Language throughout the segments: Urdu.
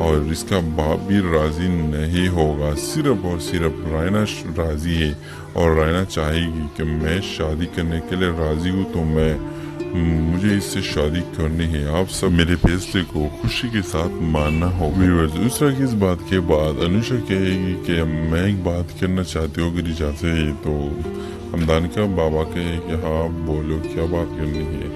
اور اس کا باپ بھی راضی نہیں ہوگا، صرف اور صرف رائنا راضی ہے اور رائنا چاہے گی کہ میں شادی کرنے کے لیے راضی ہوں تو مجھے اس سے شادی کرنی ہے، آپ سب میرے فیصلے کو خوشی کے ساتھ ماننا ہوگا۔ ویورز، اس طرح کی اس بات کے بعد انوشا کہے گی کہ میں ایک بات کرنا چاہتی ہوں، اگر اجازت ہے تو ہمدان کا بابا کہے کہ ہاں بولو کیا بات کرنی ہے،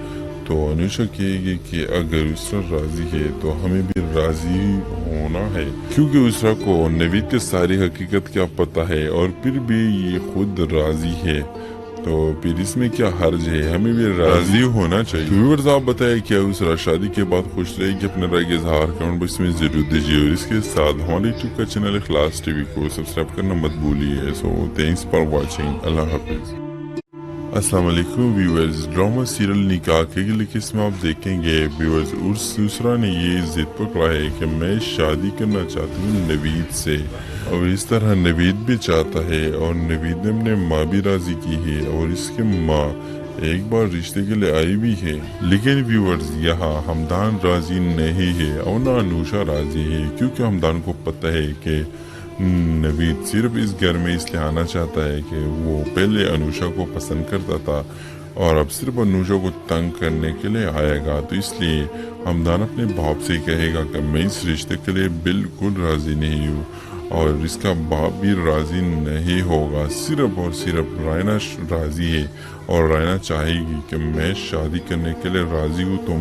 تو انوشا کہے گی کہ اگر اسرا راضی ہے تو ہمیں بھی راضی ہونا ہے، کیونکہ اسرا کو نوید کے ساری حقیقت کیا پتہ ہے اور پھر بھی یہ خود راضی ہے، تو پھر اس میں کیا حرج ہے، ہمیں بھی راضی ہونا چاہیے۔ ویورز، آپ بتائیں کیا اسرا شادی کے بعد خوش رہے گی؟ اپنے رائے کا اظہار کمنٹ باکس میں ضرور دیجیے اور اس کے ساتھ ہمارے یوٹیوب کا چینل اخلاص ٹی وی کو سبسکرائب کرنا مت بھولیے۔ سو تھینکس فار واچنگ، اللہ حافظ۔ السلام علیکم ویورز، ڈرامہ سیریل نکاح کے اگلی قسم آپ دیکھیں گے۔ ویورز، اسرا نے یہ ضد پکڑا ہے کہ میں شادی کرنا چاہتی ہوں نوید سے، اور اس طرح نوید بھی چاہتا ہے اور نوید نے اپنے ماں بھی راضی کی ہے اور اس کے ماں ایک بار رشتے کے لیے آئی بھی ہے، لیکن ویورز یہاں ہمدان راضی نہیں ہے اور نہ انوشا راضی ہے، کیونکہ ہمدان کو پتہ ہے کہ نوید صرف اس گھر میں اس لیے آنا چاہتا ہے کہ وہ پہلے انوشا کو پسند کرتا تھا اور اب صرف انوشا کو تنگ کرنے کے لیے آئے گا، تو اس لیے ہمدان اپنے باپ سے کہے گا کہ میں اس رشتے کے لیے بالکل راضی نہیں ہوں اور اس کا باپ بھی راضی نہیں ہوگا، صرف اور صرف رائنا راضی ہے اور رائنا چاہے گی کہ میں شادی کرنے کے لیے راضی ہوں تو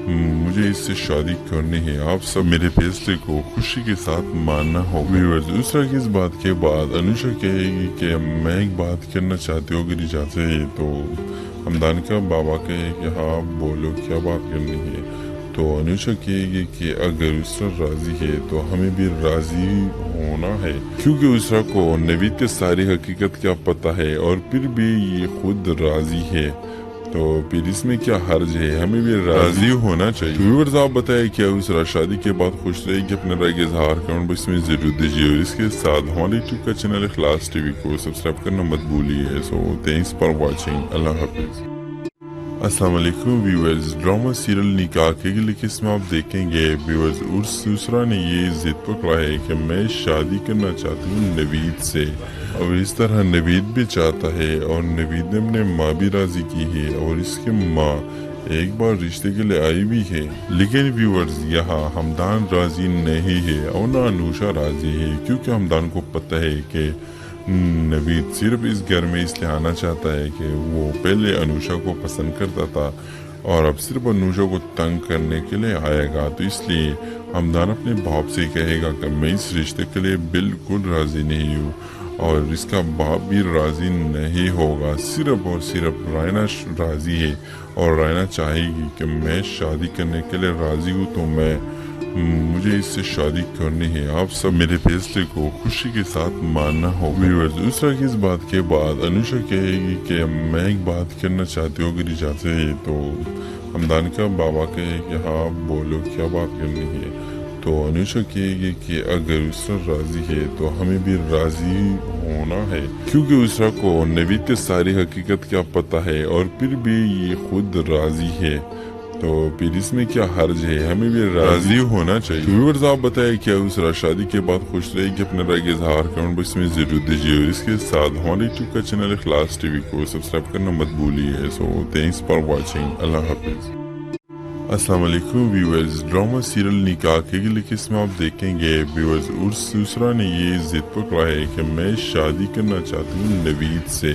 مجھے اس سے شادی کرنی ہے، آپ سب میرے فیصلے کو خوشی کے ساتھ ماننا ہوگا۔ ویورز، اس طرح کی اس بات کے بعد انوشا کہے گی کہ میں ایک بات کرنا چاہتی ہوں، اگر اجازت ہے تو ہمدان کا بابا کہے کہ ہاں بولو کیا بات کرنی ہے، تو انوشا کہے گی کہ اگر اسرا راضی ہے تو ہمیں بھی راضی ہونا ہے، کیونکہ اسرا کو نوید کے ساری حقیقت کیا پتہ ہے اور پھر بھی یہ خود راضی ہے، تو پھر اس میں کیا حرج ہے، ہمیں بھی راضی ہونا چاہیے۔ ویورز، آپ بتائیں کیا اسرا شادی کے بعد خوش رہے گی؟ اپنے رائے کا اظہار کمنٹ باکس میں ضرور دیجیے اور اس کے ساتھ ہمارے یوٹیوب کا چینل اخلاص ٹی وی کو سبسکرائب کرنا مت بھولیے۔ سو تھینکس فار واچنگ، اللہ حافظ۔ السلام علیکم ویورز، ڈرامہ سیریل نکاح کے اگلی قسم آپ دیکھیں گے۔ ویورز، اسرا نے یہ ضد پکڑا ہے کہ میں شادی کرنا چاہتی ہوں نوید سے، اور اس طرح نوید بھی چاہتا ہے اور نوید نے اپنے ماں بھی راضی کی ہے اور اس کے ماں ایک بار رشتے کے لیے آئی بھی ہے، لیکن ویورز یہاں ہمدان راضی نہیں ہے اور نہ انوشا راضی ہے، کیونکہ ہمدان کو پتہ ہے کہ نوید صرف اس گھر میں اس لیے آنا چاہتا ہے کہ وہ پہلے انوشا کو پسند کرتا تھا اور اب صرف انوشا کو تنگ کرنے کے لیے آئے گا، تو اس لیے ہمدان اپنے باپ سے کہے گا کہ میں اس رشتے کے لیے بالکل راضی نہیں ہوں اور اس کا باپ بھی راضی نہیں ہوگا، صرف اور صرف رائنا راضی ہے اور رائنا چاہے گی کہ میں شادی کرنے کے لیے راضی ہوں تو مجھے اس سے شادی کرنی ہے، آپ سب میرے فیصلے کو خوشی کے ساتھ ماننا ہوگا۔ ویورز، اس طرح کی اس بات کے بعد انوشا کہے گی کہ میں ایک بات کرنا چاہتی ہوں، اگر اجازت ہے تو ہمدان کا بابا کہے کہ ہاں بولو کیا بات کرنی ہے، تو انوشا کہے گی کہ اگر اسرا راضی ہے تو ہمیں بھی راضی ہونا ہے، کیونکہ اسرا کو نوید کے ساری حقیقت کیا پتہ ہے اور پھر بھی یہ خود راضی ہے، تو پھر اس میں کیا حرج ہے، ہمیں بھی راضی ہونا چاہیے۔ ویورز، آپ بتائیں کیا اسرا شادی کے بعد خوش رہے گی؟ اپنے رائے کا اظہار کمنٹ باکس میں ضرور دیجیے اور اس کے ساتھ ہمارے یوٹیوب کا چینل اخلاص ٹی وی کو سبسکرائب کرنا مت بھولیے۔ سو تھینکس فار واچنگ، اللہ حافظ۔ السلام علیکم ویورز، ڈرامہ سیریل نکاح کے اگلی قسم آپ دیکھیں گے۔ ویورز، اسرا نے یہ ضد پکڑا ہے کہ میں شادی کرنا چاہتی ہوں نوید سے،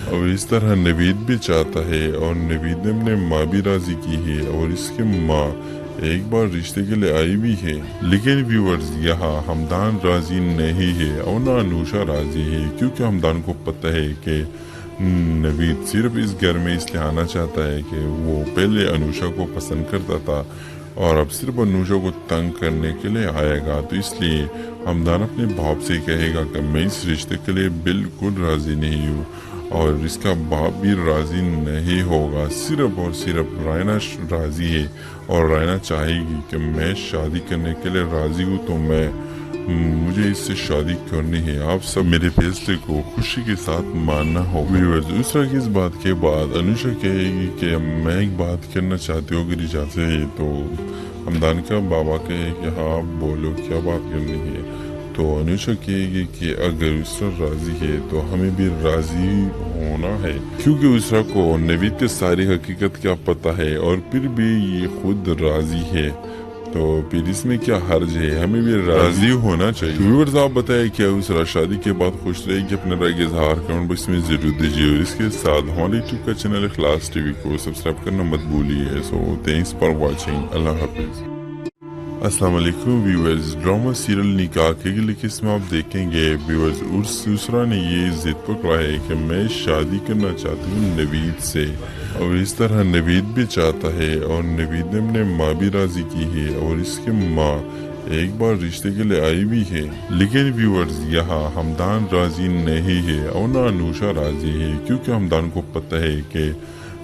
اور اس طرح نوید بھی چاہتا ہے اور نوید نے اپنے ماں بھی راضی کی ہے اور اس کے ماں ایک بار رشتے کے لیے آئی بھی ہے، لیکن ویورز یہاں ہمدان راضی نہیں ہے اور نہ انوشا راضی ہے، کیونکہ ہمدان کو پتہ ہے کہ نوید صرف اس گھر میں اس لیے آنا چاہتا ہے کہ وہ پہلے انوشا کو پسند کرتا تھا اور اب صرف انوشا کو تنگ کرنے کے لیے آئے گا، تو اس لیے ہمدان اپنے باپ سے کہے گا کہ میں اس رشتے کے لیے بالکل راضی نہیں ہوں اور اس کا باپ بھی راضی نہیں ہوگا، صرف اور صرف رائنا راضی ہے اور رائنا چاہے گی کہ میں شادی کرنے کے لیے راضی ہوں تو مجھے اس سے شادی کرنی ہے، آپ سب میرے فیصلے کو خوشی کے ساتھ ماننا ہوگا۔ ویورز، اسرا کی اس بات کے بعد انوشا کہے گی کہ میں ایک بات کرنا چاہتی ہوں اگر اجازت ہے تو ہمدان کا بابا کہے کہ ہاں بولو کیا بات کرنی ہے، تو انوشا کہے گی کہ اگر اسرا راضی ہے تو ہمیں بھی راضی ہونا ہے، کیونکہ اسرا کو نوید کی ساری حقیقت کیا پتہ ہے اور پھر بھی یہ خود راضی ہے، تو پھر اس میں کیا حرج ہے، ہمیں بھی راضی ہونا چاہیے۔ ویورز، آپ بتائیں کیا اسرا شادی کے بعد خوش رہے گی؟ اپنے رائے کا اظہار کمنٹ باکس میں ضرور دیجیے اور اس کے ساتھ ہمارے یوٹیوب کا چینل اخلاص ٹی وی کو سبسکرائب کرنا مت بھولیے۔ سو تھینکس فار واچنگ، اللہ حافظ۔ السلام علیکم ویورز، ڈرامہ سیریل نکاح کے اگلی قسم آپ دیکھیں گے۔ ویورز، اسرا نے یہ ضد پکڑا ہے کہ میں شادی کرنا چاہتی ہوں نوید سے، اور اس طرح نوید بھی چاہتا ہے اور نوید نے اپنے ماں بھی راضی کی ہے اور اس کی ماں ایک بار رشتے کے لیے آئی بھی ہے، لیکن ویورز یہاں ہمدان راضی نہیں ہے اور نہ انوشا راضی ہے، کیونکہ ہمدان کو پتہ ہے کہ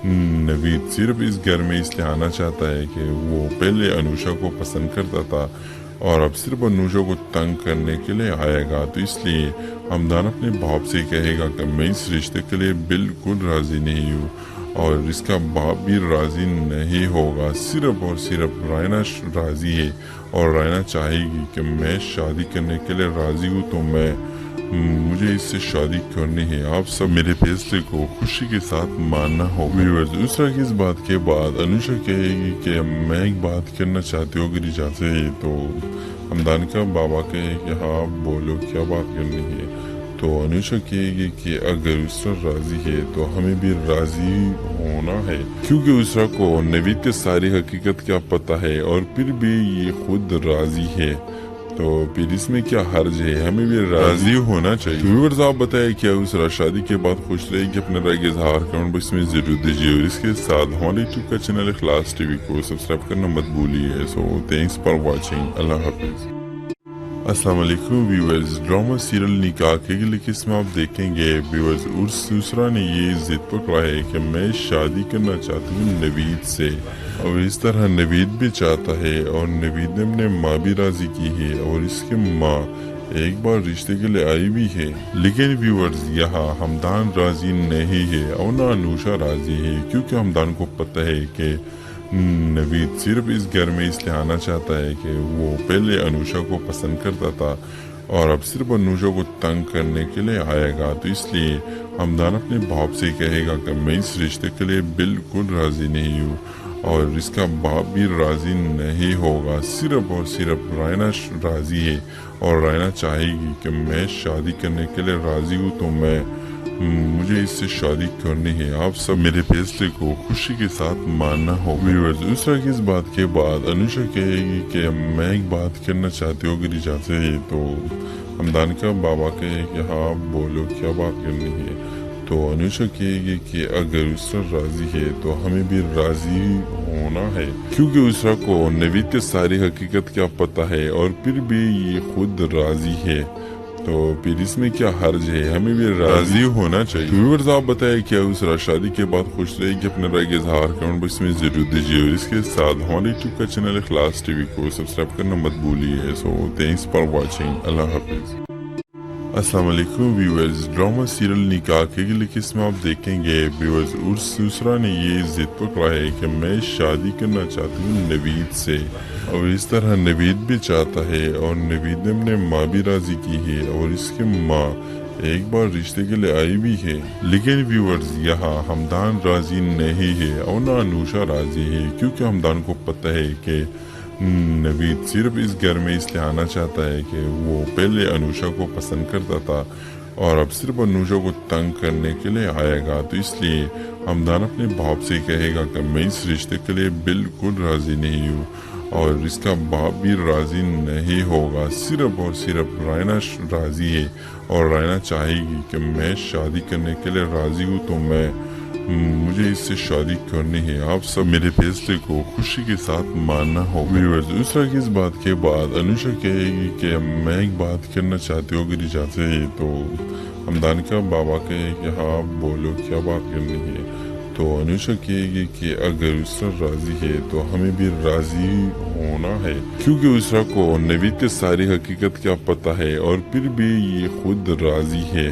نوید صرف اس گھر میں اس لیے آنا چاہتا ہے کہ وہ پہلے انوشا کو پسند کرتا تھا اور اب صرف انوشا کو تنگ کرنے کے لیے آئے گا، تو اس لیے ہمدان اپنے باپ سے کہے گا کہ میں اس رشتے کے لیے بالکل راضی نہیں ہوں، اور اس کا باپ بھی راضی نہیں ہوگا، صرف اور صرف رائنا راضی ہے اور رائنا چاہے گی کہ میں شادی کرنے کے لیے راضی ہوں، تو مجھے اس سے شادی کرنی ہے، آپ سب میرے فیصلے کو خوشی کے ساتھ ماننا ہوگا۔ ویورز، اسرا کی اس بات کے بعد انوشا کہے گی کہ میں ایک بات کرنا چاہتی ہوں اگر اجازت ہے تو ہمدان کا بابا کہے کہ ہاں بولو کیا بات کرنی ہے، تو انوشا کہے گی کہ اگر اسرا راضی ہے تو ہمیں بھی راضی ہونا ہے، کیونکہ اسرا کو نوید کی ساری حقیقت کیا پتہ ہے اور پھر بھی یہ خود راضی ہے، تو پھر اس میں کیا حرج ہے، ہمیں بھی راضی ہونا چاہیے۔ ویورز، آپ بتائیں کیا اسرا شادی کے بعد خوش رہے گی؟ اپنے رائے کا اظہار کمنٹ باکس میں ضرور دیجیے اور اس کے ساتھ ہمارے یوٹیوب کا چینل اخلاص ٹی وی کو سبسکرائب کرنا مت بھولیے۔ سو تھینکس فار واچنگ، اللہ حافظ۔ السلام علیکم ویورز، ڈرامہ سیریل نکاح کے اگلی قسم آپ دیکھیں گے۔ ویورز، اسرا نے یہ ضد پکڑا ہے کہ میں شادی کرنا چاہتی ہوں نوید سے، اور اس طرح نوید بھی چاہتا ہے اور نوید نے اپنے ماں بھی راضی کی ہے اور اس کی ماں ایک بار رشتے کے لیے آئی بھی ہے، لیکن ویورز یہاں ہمدان راضی نہیں ہے اور نہ انوشا راضی ہے، کیونکہ ہمدان کو پتہ ہے کہ نوید صرف اس گھر میں اس لیے آنا چاہتا ہے کہ وہ پہلے انوشا کو پسند کرتا تھا اور اب صرف انوشا کو تنگ کرنے کے لیے آئے گا، تو اس لیے ہمدان اپنے باپ سے کہے گا کہ میں اس رشتے کے لیے بالکل راضی نہیں ہوں اور اس کا باپ بھی راضی نہیں ہوگا، صرف اور صرف رائنا راضی ہے اور رائنا چاہے گی کہ میں شادی کرنے کے لیے راضی ہوں، تو مجھے اس سے شادی کرنی ہے، آپ سب میرے فیصلے کو خوشی کے ساتھ ماننا ہوگا۔ ویورز، اسرا کی اس بات کے بعد انوشا کہے گی کہ میں ایک بات کرنا چاہتی ہوں اگر اجازت ہے تو ہمدان کا بابا کہے کہ ہاں بولو کیا بات کرنی ہے، تو انوشا کہے گی کہ اگر اسرا راضی ہے تو ہمیں بھی راضی ہونا ہے، کیونکہ اسرا کو نوید کی ساری حقیقت کیا پتہ ہے اور پھر بھی یہ خود راضی ہے، تو پھر اس میں کیا حرج ہے، ہمیں بھی راضی ہونا چاہیے۔ ویورز، آپ بتائیں کیا اسرا شادی کے بعد خوش رہے گی؟ اپنے رائے کا اظہار کمنٹ باکس میں ضرور دیجیے اور اس کے ساتھ ہمارے یوٹیوب کا چینل اخلاص ٹی وی کو سبسکرائب کرنا مت بھولیے۔ سو تھینکس فار واچنگ، اللہ حافظ۔ السلام علیکم ویورز، ڈرامہ سیریل نکاح کے اگلی قسم آپ دیکھیں گے۔ ویورز، اسرا نے یہ ضد پکڑا ہے کہ میں شادی کرنا چاہتی ہوں نوید سے، اور اس طرح نوید بھی چاہتا ہے اور نوید نے اپنے ماں بھی راضی کی ہے اور اس کی ماں ایک بار رشتے کے لیے آئی بھی ہے، لیکن ویورز یہاں ہمدان راضی نہیں ہے اور نہ انوشا راضی ہے، کیونکہ ہمدان کو پتہ ہے کہ نوید صرف اس گھر میں اس لیے آنا چاہتا ہے کہ وہ پہلے انوشا کو پسند کرتا تھا اور اب صرف انوشا کو تنگ کرنے کے لیے آئے گا، تو اس لیے ہمدان اپنے باپ سے کہے گا کہ میں اس رشتے کے لیے بالکل راضی نہیں ہوں اور اس کا باپ بھی راضی نہیں ہوگا، صرف اور صرف رائنا راضی ہے اور رائنا چاہے گی کہ میں شادی کرنے کے لیے راضی ہوں، تو مجھے اس سے شادی کرنی ہے، آپ سب میرے فیصلے کو خوشی کے ساتھ ماننا ہوگا۔ ویورز، اسرا کی اس بات کے بعد انوشا کہے گی کہ میں ایک بات کرنا چاہتی ہوں اگر اجازت ہے تو ہمدان کا بابا کہے کہ ہاں بولو کیا بات کرنی ہے، تو انوشا کہے گی کہ اگر اسرا راضی ہے تو ہمیں بھی راضی ہونا ہے، کیونکہ اسرا کو نوید کی ساری حقیقت کیا پتہ ہے اور پھر بھی یہ خود راضی ہے،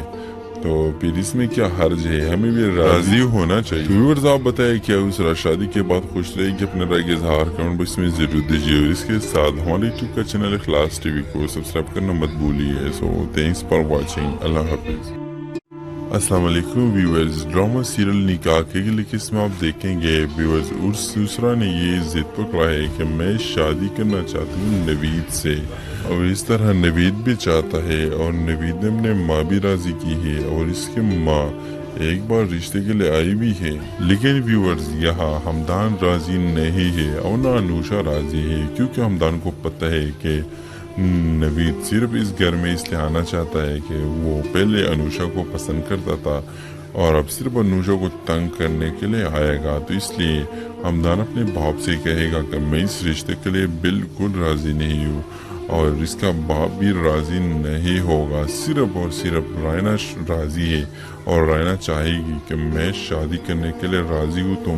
تو پھر اس میں کیا حرج ہے، ہمیں بھی راضی ہونا چاہیے۔ ویورز آپ بتائیں کیا اسرا شادی کے بعد خوش رہے گی؟ اپنے رائے کا اظہار کمنٹ باکس میں ضرور دیجیے، اور اس کے ساتھ ہمارے یوٹیوب کا چینل اخلاص ٹی وی کو سبسکرائب کرنا مت بھولیے۔ سو تھینکس فار واچنگ، اللہ حافظ۔ السلام علیکم ویورز، ڈرامہ سیریل نکاح کے اگلی قسم آپ دیکھیں گے ویورز، اسرا نے یہ ضد پکڑا ہے کہ میں شادی کرنا چاہتی ہوں نوید سے، اور اس طرح نوید بھی چاہتا ہے، اور نوید نے اپنے ماں بھی راضی کی ہے، اور اس کی ماں ایک بار رشتے کے لیے آئی بھی ہے، لیکن ویورز یہاں ہمدان راضی نہیں ہے اور نہ انوشا راضی ہے، کیونکہ ہمدان کو پتہ ہے کہ نوید صرف اس گھر میں اس لیے آنا چاہتا ہے کہ وہ پہلے انوشا کو پسند کرتا تھا اور اب صرف انوشا کو تنگ کرنے کے لیے آئے گا، تو اس لیے ہمدان اپنے باپ سے کہے گا کہ میں اس رشتے کے لیے بالکل راضی نہیں ہوں، اور اس کا باپ بھی راضی نہیں ہوگا، صرف اور صرف رائنا راضی ہے، اور رائنا چاہے گی کہ میں شادی کرنے کے لیے راضی ہوں، تو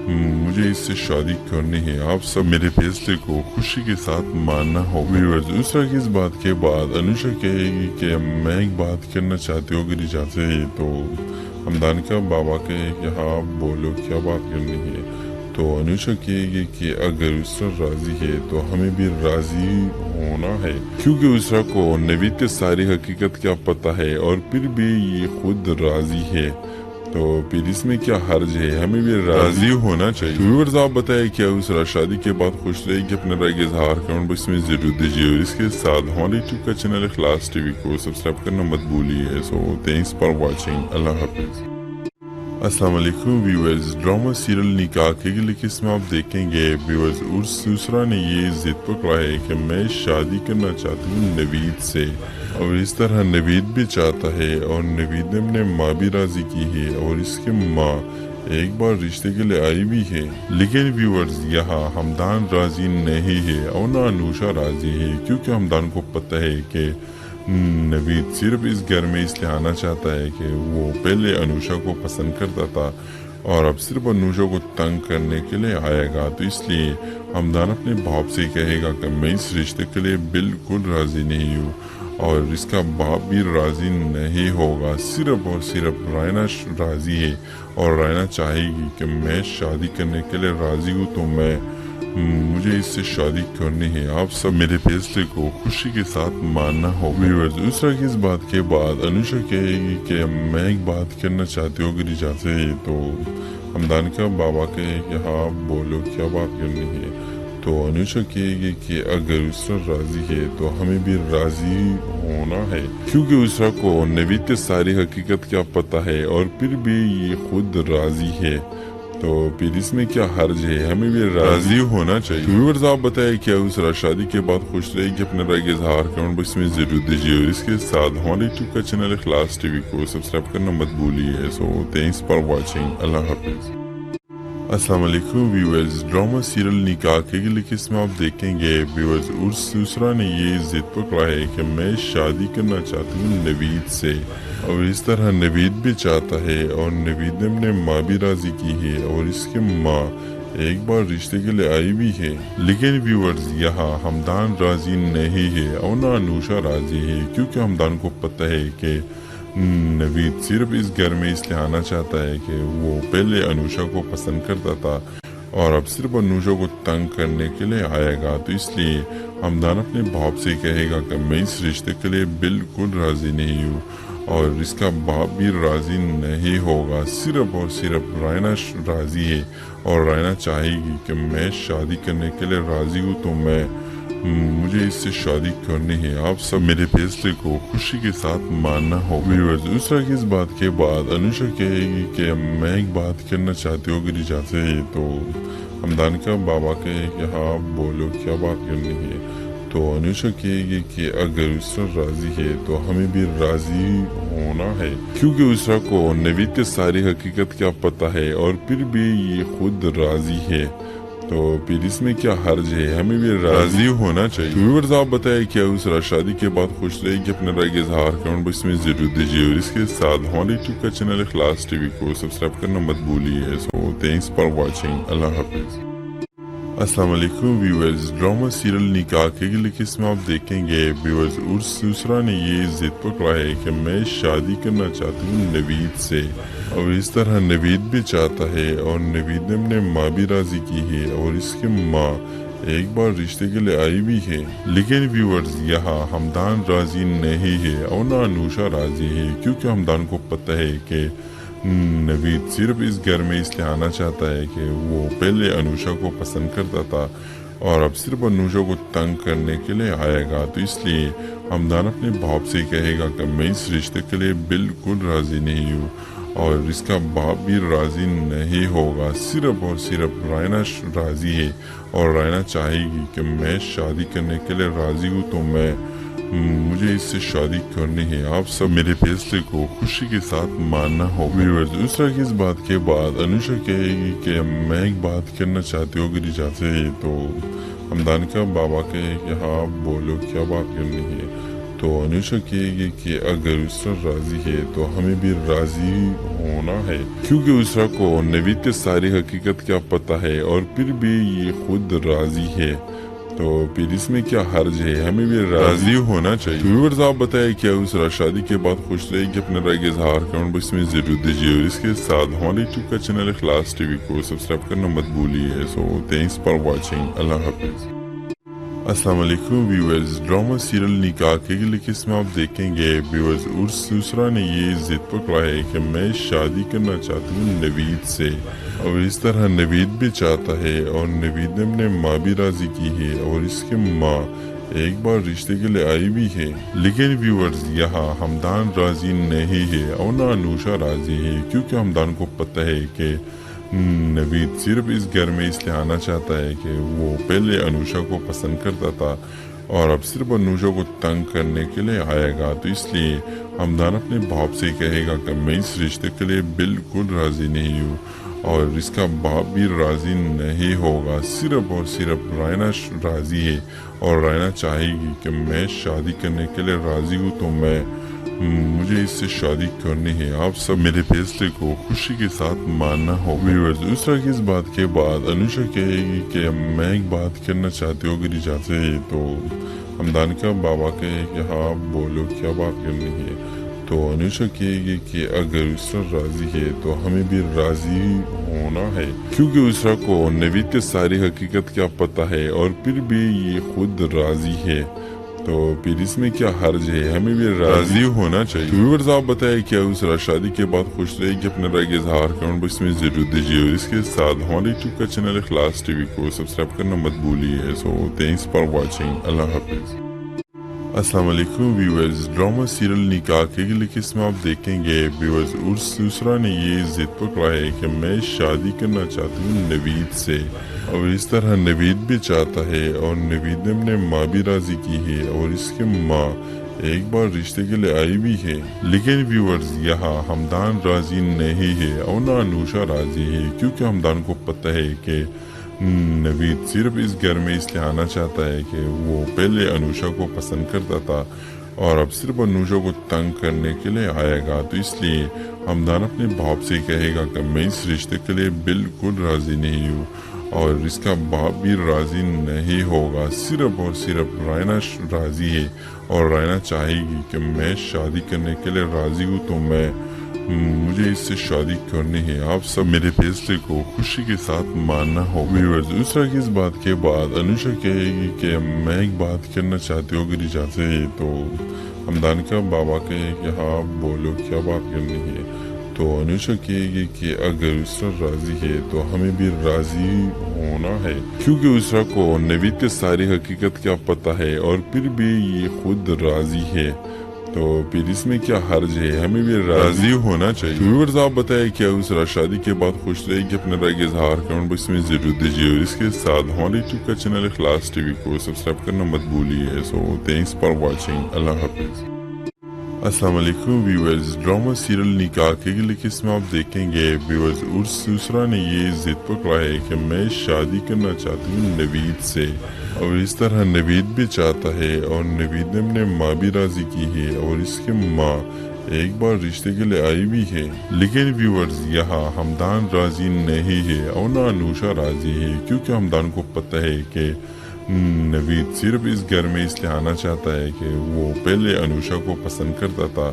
مجھے اس سے شادی کرنی ہے، آپ سب میرے فیصلے کو خوشی کے ساتھ ماننا ہوگا۔ ویورز، اسرا کی اس بات کے بعد انوشا کہے گی کہ میں ایک بات کرنا چاہتی ہوں اگر اجازت ہے، تو ہمدان کا بابا کہے کہ ہاں بولو کیا بات کرنی ہے، تو انوشا کہے گی کہ اگر اسرا راضی ہے تو ہمیں بھی راضی ہونا ہے، کیونکہ اسرا کو نوید کی ساری حقیقت کیا پتہ ہے اور پھر بھی یہ خود راضی ہے، تو پھر اس میں کیا حرج ہے، ہمیں بھی راضی ہونا چاہیے۔ ویورز آپ بتائیں کیا اسرا شادی کے بعد خوش رہے گی؟ اپنے رائے کا اظہار کمنٹ باکس میں ضرور دیجیے، اور اس کے ساتھ ہمارے یوٹیوب کا چینل اخلاص ٹی وی کو سبسکرائب کرنا مت بھولیے۔ سو تھینکس فار واچنگ، اللہ حافظ۔ السلام علیکم ویورز، ڈرامہ سیریل نکاح کے اگلی قسم آپ دیکھیں گے ویورز، اسرا نے یہ ضد پکڑا ہے کہ میں شادی کرنا چاہتی ہوں نوید سے، اور اس طرح نوید بھی چاہتا ہے، اور نوید نے اپنے ماں بھی راضی کی ہے، اور اس کی ماں ایک بار رشتے کے لیے آئی بھی ہے، لیکن ویورز یہاں ہمدان راضی نہیں ہے اور نہ انوشا راضی ہے، کیونکہ ہمدان کو پتہ ہے کہ نوید صرف اس گھر میں اس لیے آنا چاہتا ہے کہ وہ پہلے انوشا کو پسند کرتا تھا اور اب صرف انوشا کو تنگ کرنے کے لیے آئے گا، تو اس لیے ہمدان اپنے باپ سے کہے گا کہ میں اس رشتے کے لیے بالکل راضی نہیں ہوں، اور اس کا باپ بھی راضی نہیں ہوگا، صرف اور صرف رائنا راضی ہے، اور رائنا چاہے گی کہ میں شادی کرنے کے لیے راضی ہوں، تو مجھے اس سے شادی کرنی ہے، آپ سب میرے فیصلے کو خوشی کے ساتھ ماننا ہوگا۔ ویورز، اسرا کی اس بات کے بعد انوشا کہے گی کہ میں ایک بات کرنا چاہتی ہوں اگر اجازت ہے، تو ہمدان کا بابا کہے کہ ہاں بولو کیا بات کرنی ہے، تو انوشا کہے گی کہ اگر اسرا راضی ہے تو ہمیں بھی راضی ہونا ہے، کیونکہ اسرا کو نوید کی ساری حقیقت کیا پتہ ہے اور پھر بھی یہ خود راضی ہے، تو پھر اس میں کیا حرج ہے، ہمیں بھی راضی ہونا چاہیے۔ ویورز، آپ بتائیں کیا اسرا شادی کے بعد خوش رہے گی؟ اپنے رائے کا اظہار کمنٹ باکس میں ضرور دیجیے، اور اس کے ساتھ ہمارے یوٹیوب کا چینل اخلاص ٹی وی کو سبسکرائب کرنا مت بھولیے۔ سو تھینکس فار واچنگ، اللہ حافظ۔ السلام علیکم ویورز، ڈرامہ سیریل نکاح کے اگلی قسم آپ دیکھیں گے ویورز، اسرا نے یہ ضد پکڑا ہے کہ میں شادی کرنا چاہتی ہوں نوید سے، اور اس طرح نوید بھی چاہتا ہے، اور نوید نے اپنے ماں بھی راضی کی ہے، اور اس کی ماں ایک بار رشتے کے لیے آئی بھی ہے، لیکن ویورز یہاں ہمدان راضی نہیں ہے اور نہ انوشا راضی ہے، کیونکہ ہمدان کو پتہ ہے کہ نوید صرف اس گھر میں اس لیے آنا چاہتا ہے کہ وہ پہلے انوشا کو پسند کرتا تھا اور اب صرف انوشا کو تنگ کرنے کے لیے آئے گا، تو اس لیے ہمدان اپنے باپ سے کہے گا کہ میں اس رشتے کے لیے بالکل راضی نہیں ہوں، اور اس کا باپ بھی راضی نہیں ہوگا، صرف اور صرف رائنا راضی ہے، اور رائنا چاہے گی کہ میں شادی کرنے کے لیے راضی ہوں، تو مجھے اس سے شادی کرنی ہے، آپ سب میرے فیصلے کو خوشی کے ساتھ ماننا ہوگا۔ ویورز، اسرا کی اس بات کے بعد انوشا کہے گی کہ میں ایک بات کرنا چاہتی ہوں اگر اجازت ہے، تو ہمدان کا بابا کہے کہ ہاں بولو کیا بات کرنی ہے، تو انوشا کہے گی کہ اگر اسرا راضی ہے تو ہمیں بھی راضی ہونا ہے، کیونکہ اسرا کو نوید کی ساری حقیقت کیا پتہ ہے اور پھر بھی یہ خود راضی ہے، تو پھر اس میں کیا حرج ہے، ہمیں بھی راضی ہونا چاہیے۔ تو ویورز آپ بتائیں کیا اس رات شادی کے بعد خوش رہے گی، اپنے رائے کا اظہار کریں بس میں ضرور دیجیے، اور اس کے ساتھ ہمارے یوٹیوب کا چینل اخلاص ٹی وی کو سبسکرائب کرنا مت بھولیے۔ سو تھینکس فار واچنگ، اللہ حافظ۔ السلام علیکم ویورز، ڈرامہ سیریل نکاح کے اگلی قسم آپ دیکھیں گے ویورز، اور دوسرا نے یہ ضد پکڑا ہے کہ میں شادی کرنا چاہتی ہوں نوید سے، اور اس طرح نوید بھی چاہتا ہے، اور نوید نے اپنے ماں بھی راضی کی ہے، اور اس کی ماں ایک بار رشتے کے لیے آئی بھی ہے، لیکن ویورز یہاں ہمدان راضی نہیں ہے اور نہ انوشا راضی ہے، کیونکہ ہمدان کو پتہ ہے کہ نوید صرف اس گھر میں اس لیے آنا چاہتا ہے کہ وہ پہلے انوشا کو پسند کرتا تھا اور اب صرف انوشا کو تنگ کرنے کے لیے آئے گا، تو اس لیے ہمدان اپنے باپ سے کہے گا کہ میں اس رشتے کے لیے بالکل راضی نہیں ہوں، اور اس کا باپ بھی راضی نہیں ہوگا، صرف اور صرف رائنا راضی ہے، اور رائنا چاہے گی کہ میں شادی کرنے کے لیے راضی ہوں، تو مجھے اس سے شادی کرنی ہے، آپ سب میرے فیصلے کو خوشی کے ساتھ ماننا ہوگا۔ ویورز، اس طرح کی اس بات کے بعد انوشا کہے گی کہ میں ایک بات کرنا چاہتی ہوں اگر اجازت ہے، تو ہمدان کا بابا کہے کہ ہاں بولو کیا بات کرنی ہے، تو انوشا کہے گی کہ اگر اسرا راضی ہے تو ہمیں بھی راضی ہونا ہے، کیونکہ اسرا کو نوید کے ساری حقیقت کیا پتہ ہے، اور پھر بھی یہ خود راضی ہے، تو پھر اس میں کیا حرج ہے، ہمیں بھی راضی ہونا چاہیے۔ تو ویورز آپ بتائیں کیا اسرا شادی کے بعد خوش رہے گی، اپنے رائے کا اظہار کریں بس میں ضرور دیجیے، اور اس کے ساتھ ہمارے یوٹیوب کا چینل اخلاص ٹی وی کو سبسکرائب کرنا مت بھولیے۔ سو تھینکس فار واچنگ، اللہ حافظ۔ السلام علیکم ویورز، ڈرامہ سیریل نکاح کے اگلی قسم آپ دیکھیں گے ویورز، اور دوسرا نے یہ ضد پکڑا ہے کہ میں شادی کرنا چاہتی ہوں نوید سے، اور اس طرح نوید بھی چاہتا ہے، اور نوید نے اپنے ماں بھی راضی کی ہے، اور اس کی ماں ایک بار رشتے کے لیے آئی بھی ہے، لیکن ویورز یہاں ہمدان راضی نہیں ہے اور نہ انوشا راضی ہے، کیونکہ ہمدان کو پتہ ہے کہ نوید صرف اس گھر میں اس لیے آنا چاہتا ہے کہ وہ پہلے انوشا کو پسند کرتا تھا اور اب صرف انوشا کو تنگ کرنے کے لیے آئے گا، تو اس لیے ہمدان اپنے باپ سے کہے گا کہ میں اس رشتے کے لیے بالکل راضی نہیں ہوں، اور اس کا باپ بھی راضی نہیں ہوگا، صرف اور صرف رائنا راضی ہے، اور رائنا چاہے گی کہ میں شادی کرنے کے لیے راضی ہوں، تو مجھے اس سے شادی کرنی ہے، آپ سب میرے فیصلے کو خوشی کے ساتھ ماننا ہوگا۔ ویورز، اس طرح کی اس بات کے بعد انوشا کہے گی کہ میں ایک بات کرنا چاہتی ہوں اگر اجازت ہے، تو ہمدان کا بابا کہے کہ ہاں بولو کیا بات کرنی ہے، تو انوشا کہے گی کہ اگر اسرا راضی ہے تو ہمیں بھی راضی ہونا ہے، کیونکہ اسرا کو نوید کے ساری حقیقت کیا پتہ ہے، اور پھر بھی یہ خود راضی ہے، تو پھر اس میں کیا حرج ہے، ہمیں بھی راضی ہونا چاہیے۔ تو ویورز آپ بتائیں کیا اسرا شادی کے بعد خوش رہے گی، اپنے رائے کا اظہار کریں بس میں ضرور دیجیے، اور اس کے ساتھ ہمارے یوٹیوب کا چینل اخلاص ٹی وی کو سبسکرائب کرنا مت بھولیے۔ سو تھینکس فار واچنگ، اللہ حافظ۔ السلام علیکم ویورز، ڈرامہ سیریل نکاح کے اگلی قسم آپ دیکھیں گے ویورز، اور دوسرا نے یہ ضد پکڑا ہے کہ میں شادی کرنا چاہتی ہوں نوید سے، اور اس طرح نوید بھی چاہتا ہے، اور نوید نے اپنے ماں بھی راضی کی ہے، اور اس کی ماں ایک بار رشتے کے لیے آئی بھی ہے، لیکن ویورز یہاں ہمدان راضی نہیں ہے اور نہ انوشا راضی ہے، کیونکہ ہمدان کو پتہ ہے کہ نوید صرف اس گھر میں اس لیے آنا چاہتا ہے کہ وہ پہلے انوشا کو پسند کرتا تھا اور اب صرف انوشا کو تنگ کرنے کے لیے آئے گا، تو اس لیے ہمدان اپنے باپ سے کہے گا کہ میں اس رشتے کے لیے بالکل راضی نہیں ہوں، اور اس کا باپ بھی راضی نہیں ہوگا، صرف اور صرف رائنا راضی ہے، اور رائنا چاہے گی کہ میں شادی کرنے کے لیے راضی ہوں، تو مجھے اس سے شادی کرنی ہے، آپ سب میرے فیصلے کو خوشی کے ساتھ ماننا ہوگا۔ ویورز، اس طرح کی اس بات کے بعد انوشا کہے گی کہ میں ایک بات کرنا چاہتی ہوں اگر اجازت ہے، تو ہمدان کا بابا کہے کہ ہاں بولو کیا بات کرنی ہے، تو انوشا کہے گی کہ اگر اسرا راضی ہے تو ہمیں بھی راضی ہونا ہے، کیونکہ اسرا کو نوید کے ساری حقیقت کیا پتہ ہے، اور پھر بھی یہ خود راضی ہے، تو پھر اس میں کیا حرج ہے، ہمیں بھی راضی ہونا چاہیے۔ ویورز، آپ بتائیں کیا اسرا شادی کے بعد خوش رہے گی، اپنے رائے کا اظہار کریں بس میں ضرور دیجیے، اور اس کے ساتھ ہمارے یوٹیوب کا چینل اخلاص ٹی وی کو سبسکرائب کرنا مت بھولیے۔ سو تھینکس فار واچنگ، اللہ حافظ۔ السلام علیکم ویورز، ڈرامہ سیریل نکاح کے اگلی قسم آپ دیکھیں گے ویورز۔ دوسرا نے یہ ضد پکڑا ہے کہ میں شادی کرنا چاہتی ہوں نوید سے، اور اس طرح نوید بھی چاہتا ہے اور نوید نے اپنے ماں بھی راضی کی ہے اور اس کے ماں ایک بار رشتے کے لیے آئی بھی ہے، لیکن ویورز یہاں ہمدان راضی نہیں ہے اور نہ انوشا راضی ہے، کیونکہ ہمدان کو پتہ ہے کہ نوید صرف اس گھر میں اس لیے آنا چاہتا ہے کہ وہ پہلے انوشا کو پسند کرتا تھا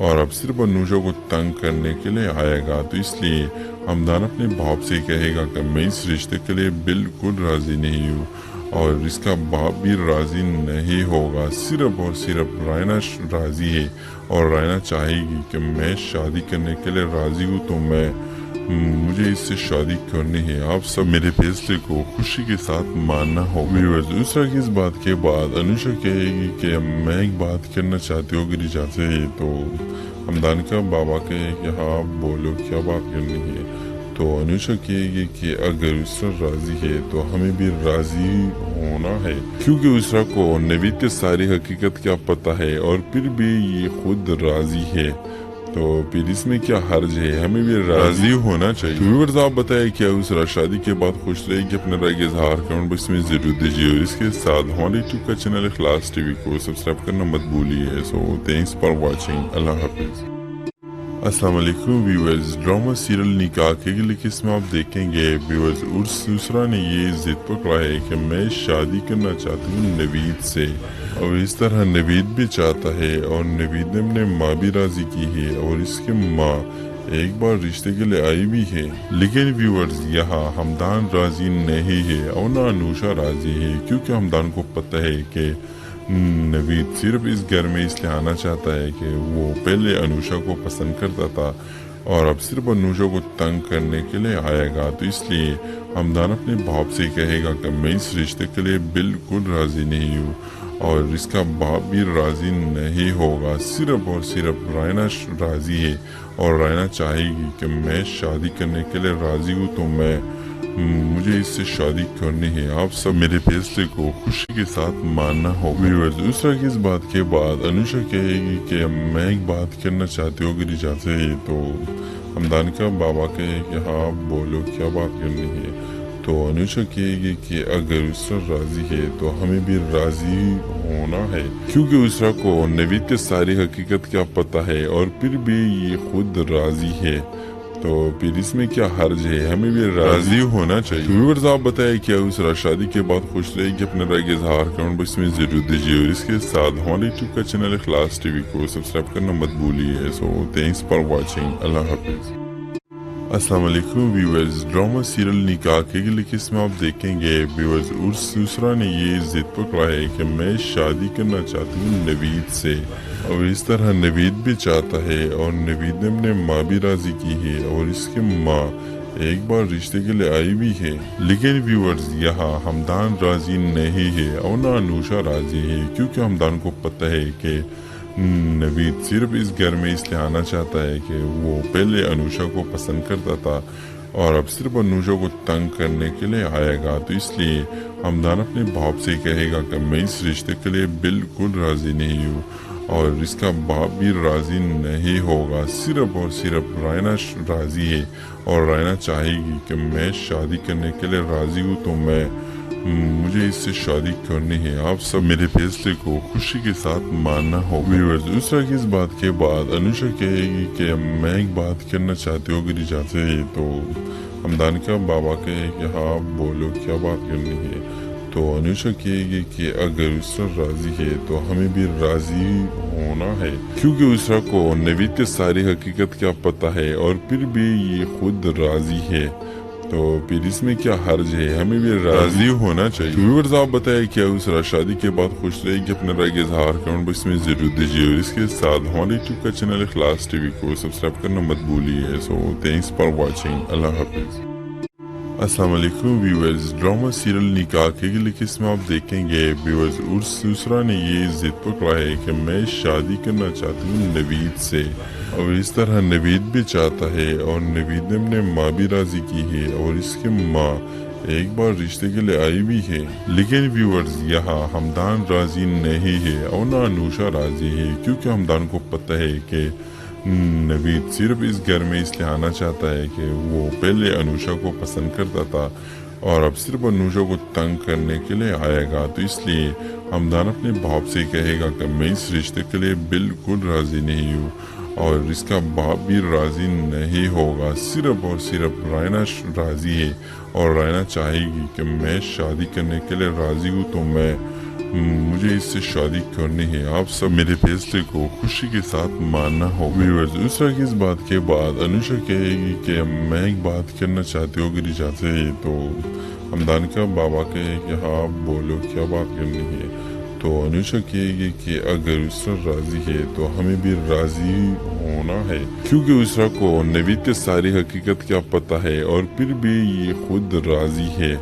اور اب صرف انوشا کو تنگ کرنے کے لیے آئے گا، تو اس لیے ہمدان اپنے باپ سے کہے گا کہ میں اس رشتے کے لیے بالکل راضی نہیں ہوں، اور اس کا باپ بھی راضی نہیں ہوگا، صرف اور صرف رائنا راضی ہے اور رائنا چاہے گی کہ میں شادی کرنے کے لیے راضی ہوں، تو مجھے اس سے شادی کرنی ہے، آپ سب میرے فیصلے کو خوشی کے ساتھ ماننا ہوگا۔ دوسرا کی اس بات کے بعد انوشا کہے گی کہ میں ایک بات کرنا چاہتی ہوں اگر اجازت ہے، تو ہمدان کا بابا کہے کہ ہاں بولو کیا بات کرنی ہے، تو انوشا کہے گی کہ اگر اسرا راضی ہے تو ہمیں بھی راضی ہونا ہے، کیونکہ اسرا کو نوید کی ساری حقیقت کیا پتہ ہے اور پھر بھی یہ خود راضی ہے، تو پھر اس میں کیا حرج ہے، ہمیں بھی راضی ہونا چاہیے۔ ویورز آپ بتائیں کیا اسرا شادی کے بعد خوش رہے گی؟ اپنے رائے کا اظہار کمنٹ باکس میں ضرور دیجیے، اور اس کے ساتھ ہمارے یوٹیوب کا چینل اخلاص ٹی وی کو سبسکرائب کرنا مت بھولیے۔ سو تھینکس فار واچنگ، اللہ حافظ۔ السلام علیکم ویورز، ڈرامہ سیریل نکاح کے اگلی قسم آپ دیکھیں گے ویورز۔ دوسرا نے یہ ضد پکڑا ہے کہ میں شادی کرنا چاہتی ہوں نوید سے، اور اس طرح نوید بھی چاہتا ہے اور نوید نے اپنے ماں بھی راضی کی ہے اور اس کے ماں ایک بار رشتے کے لیے آئی بھی ہے، لیکن ویورز یہاں ہمدان راضی نہیں ہے اور نہ انوشا راضی ہے، کیونکہ ہمدان کو پتہ ہے کہ نوید صرف اس گھر میں اس لیے آنا چاہتا ہے کہ وہ پہلے انوشا کو پسند کرتا تھا اور اب صرف انوشا کو تنگ کرنے کے لیے آئے گا، تو اس لیے ہمدان اپنے باپ سے کہے گا کہ میں اس رشتے کے لیے بالکل راضی نہیں ہوں اور اس کا باپ بھی راضی نہیں ہوگا، صرف اور صرف رائنا راضی ہے اور رائنا چاہے گی کہ میں شادی کرنے کے لیے راضی ہوں، تو مجھے اس سے شادی کرنی ہے، آپ سب میرے فیصلے کو خوشی کے ساتھ ماننا ہوگا۔ دوسرا کی اس بات کے بعد انوشا کہے گی کہ میں ایک بات کرنا چاہتی ہوں اگر اجازت ہے، تو ہمدان کا بابا کہے کہ ہاں بولو کیا بات کرنی ہے، تو انوشا کہے گی کہ اگر اسرا راضی ہے تو ہمیں بھی راضی ہونا ہے، کیونکہ اسرا کو نوید کی ساری حقیقت کیا پتہ ہے اور پھر بھی یہ خود راضی ہے، تو پھر اس میں کیا حرج ہے، ہمیں بھی راضی ہونا چاہیے۔ ویورز آپ بتائیں کیا اسرا شادی کے بعد خوش رہے گی؟ اپنے رائے کا اظہار کمنٹ باکس میں ضرور دیجیے، اور اس کے ساتھ ہمارے یوٹیوب کا چینل اخلاص ٹی وی کو سبسکرائب کرنا مت بھولیے۔ سو تھینکس فار واچنگ، اللہ حافظ۔ السلام علیکم ویورز، ڈرامہ سیریل نکاح کے اگلی قسم آپ دیکھیں گے ویورز۔ دوسرا نے یہ ضد پکڑا ہے کہ میں شادی کرنا چاہتی ہوں نوید سے، اور اس طرح نوید بھی چاہتا ہے اور نوید نے اپنے ماں بھی راضی کی ہے اور اس کے ماں ایک بار رشتے کے لیے آئی بھی ہے، لیکن ویورز یہاں ہمدان راضی نہیں ہے اور نہ انوشا راضی ہے، کیونکہ ہمدان کو پتہ ہے کہ نوید صرف اس گھر میں اس لیے آنا چاہتا ہے کہ وہ پہلے انوشا کو پسند کرتا تھا اور اب صرف انوشا کو تنگ کرنے کے لیے آئے گا، تو اس لیے ہمدان اپنے باپ سے کہے گا کہ میں اس رشتے کے لیے بالکل راضی نہیں ہوں اور اس کا باپ بھی راضی نہیں ہوگا، صرف اور صرف رائنا راضی ہے اور رائنا چاہے گی کہ میں شادی کرنے کے لیے راضی ہوں، تو مجھے اس سے شادی کرنی ہے، آپ سب میرے فیصلے کو خوشی کے ساتھ ماننا ہوگا۔ دوسرا کی اس بات کے بعد انوشا کہے گی کہ میں ایک بات کرنا چاہتی ہوں اگر اجازت ہے، تو ہمدان کا بابا کہے کہ ہاں بولو کیا بات کرنی ہے، تو انوشا کہے گی کہ اگر اسرا راضی ہے تو ہمیں بھی راضی ہونا ہے، کیونکہ اسرا کو نوید کی ساری حقیقت کیا پتہ ہے اور پھر بھی یہ خود راضی ہے، تو پھر اس میں کیا حرج ہے، ہمیں بھی راضی ہونا چاہیے۔ ویورز آپ بتائیں کیا اسرا شادی کے بعد خوش رہے گی؟ اپنے رائے کا اظہار کمنٹ باکس میں ضرور دیجیے، اور اس کے ساتھ ہمارے یوٹیوب کا چینل اخلاص ٹی وی کو سبسکرائب کرنا مت بھولیے۔ سو تھینکس فار واچنگ، اللہ حافظ۔ السلام علیکم ویورز، ڈرامہ سیریل نکاح کے اگلی قسم آپ دیکھیں گے ویورز۔ دوسرا نے یہ ضد پکڑا ہے کہ میں شادی کرنا چاہتی ہوں نوید سے، اور اس طرح نوید بھی چاہتا ہے اور نوید نے اپنے ماں بھی راضی کی ہے اور اس کے ماں ایک بار رشتے کے لیے آئی بھی ہے، لیکن ویورز یہاں ہمدان راضی نہیں ہے اور نہ انوشا راضی ہے، کیونکہ ہمدان کو پتہ ہے کہ نوید صرف اس گھر میں اس لیے آنا چاہتا ہے کہ وہ پہلے انوشا کو پسند کرتا تھا اور اب صرف انوشا کو تنگ کرنے کے لیے آئے گا، تو اس لیے ہمدان اپنے باپ سے کہے گا کہ میں اس رشتے کے لیے بالکل راضی نہیں ہوں اور اس کا باپ بھی راضی نہیں ہوگا، صرف اور صرف رائنا راضی ہے اور رائنا چاہے گی کہ میں شادی کرنے کے لیے راضی ہوں، تو مجھے اس سے شادی کرنی ہے، آپ سب میرے فیصلے کو خوشی کے ساتھ ماننا ہوگا۔ ویورز اس طرح کی اس بات کے بعد انوشا کہے گی کہ میں ایک بات کرنا چاہتی ہوں اگر اجازت ہے، تو ہمدان کا بابا کہے کہ ہاں بولو کیا بات کرنی ہے، تو انوشا کہے گی کہ اگر اسرا راضی ہے تو ہمیں بھی راضی ہونا ہے، کیونکہ اسرا کو نوید کے ساری حقیقت کیا پتہ ہے اور پھر بھی یہ خود راضی ہے،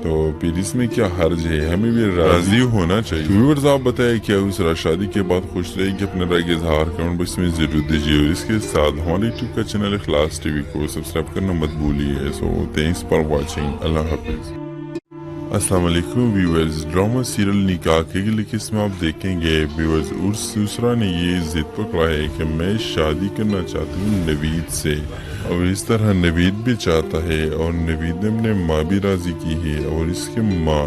تو پھر اس میں کیا حرج ہے، ہمیں بھی راضی ہونا چاہیے۔ ویورز آپ بتائیں کیا اسرا شادی کے بعد خوش رہے گی؟ اپنے رائے کا اظہار کمنٹ باکس میں ضرور دیجیے اور اس کے ساتھ ہمارے یوٹیوب کا چینل اخلاص ٹی وی کو سبسکرائب کرنا مت بھولیے۔ سو تھینکس فار واچنگ، اللہ حافظ۔ السلام علیکم ویورز، ڈرامہ سیریل نکاح کے اگلی قسم آپ دیکھیں گے۔ ویورز اسرا نے یہ ضد پکڑا ہے کہ میں شادی کرنا چاہتی ہوں نوید سے، اور اس طرح نوید بھی چاہتا ہے اور نوید نے اپنے ماں بھی راضی کی ہے اور اس کے ماں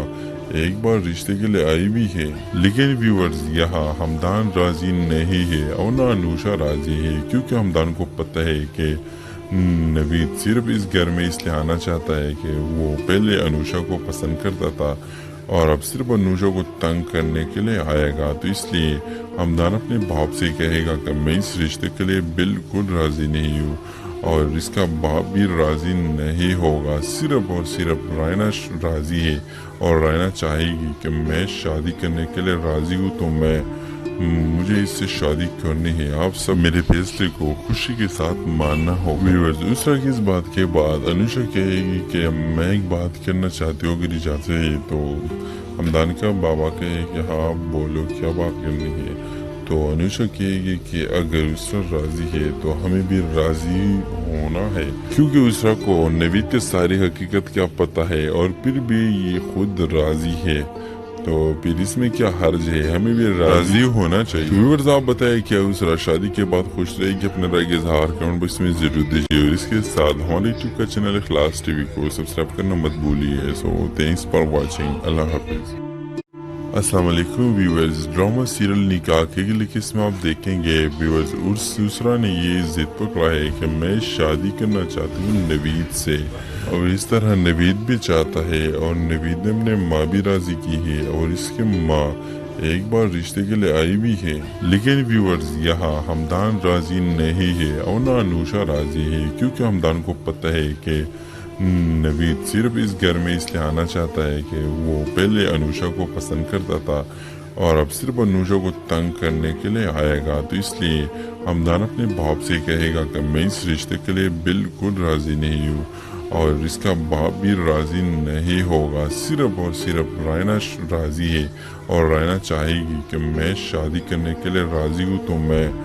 ایک بار رشتے کے لیے آئی بھی ہے، لیکن ویورز یہاں ہمدان راضی نہیں ہے اور نہ انوشا راضی ہے، کیونکہ ہمدان کو پتہ ہے کہ نوید صرف اس گھر میں اس لیے آنا چاہتا ہے کہ وہ پہلے انوشا کو پسند کرتا تھا اور اب صرف انوشا کو تنگ کرنے کے لیے آئے گا، تو اس لیے ہمدان اپنے باپ سے کہے گا کہ میں اس رشتے کے لیے بالکل راضی نہیں ہوں اور اس کا باپ بھی راضی نہیں ہوگا، صرف اور صرف رائنا راضی ہے اور رائنا چاہے گی کہ میں شادی کرنے کے لیے راضی ہوں، تو مجھے اس سے شادی کرنی ہے، آپ سب میرے فیصلے کو خوشی کے ساتھ ماننا ہوگا۔ ویورز اس طرح کی اس بات کے بعد انوشا کہے گی کہ میں ایک بات کرنا چاہتی ہوں اگر اجازت ہے، تو ہمدان کا بابا کہے کہ ہاں بولو کیا بات کرنی ہے، تو انوشا کہے گی کہ اگر اسرا راضی ہے تو ہمیں بھی راضی ہونا ہے، کیونکہ اسرا کو نوید کے ساری حقیقت کیا پتہ ہے اور پھر بھی یہ خود راضی ہے، تو پھر اس میں کیا حرج ہے، ہمیں بھی راضی ہونا چاہیے۔ ویورز آپ بتائیں کیا اسرا شادی کے بعد خوش رہے گی؟ اپنے رائے کا اظہار کمنٹ باکس میں ضرور دیجیے اور اس کے ساتھ ہمارے یوٹیوب کا چینل اخلاص ٹی وی کو سبسکرائب کرنا مت بھولیے۔ سو تھینکس فار واچنگ، اللہ حافظ۔ السلام علیکم ویورز، ڈرامہ سیریل نکاح کے اگلی قسم آپ دیکھیں گے۔ ویورز اسرا نے یہ ضد پکڑا ہے کہ میں شادی کرنا چاہتی ہوں نوید سے، اور اس طرح نوید بھی چاہتا ہے اور نوید نے اپنے ماں بھی راضی کی ہے اور اس کے ماں ایک بار رشتے کے لیے آئی بھی ہے، لیکن ویورز یہاں ہمدان راضی نہیں ہے اور نہ انوشا راضی ہے، کیونکہ ہمدان کو پتہ ہے کہ نوید صرف اس گھر میں اس لیے آنا چاہتا ہے کہ وہ پہلے انوشا کو پسند کرتا تھا اور اب صرف انوشا کو تنگ کرنے کے لیے آئے گا، تو اس لیے ہمدان اپنے باپ سے کہے گا کہ میں اس رشتے کے لیے بالکل راضی نہیں ہوں اور اس کا باپ بھی راضی نہیں ہوگا، صرف اور صرف رائنا راضی ہے اور رائنا چاہے گی کہ میں شادی کرنے کے لیے راضی ہوں، تو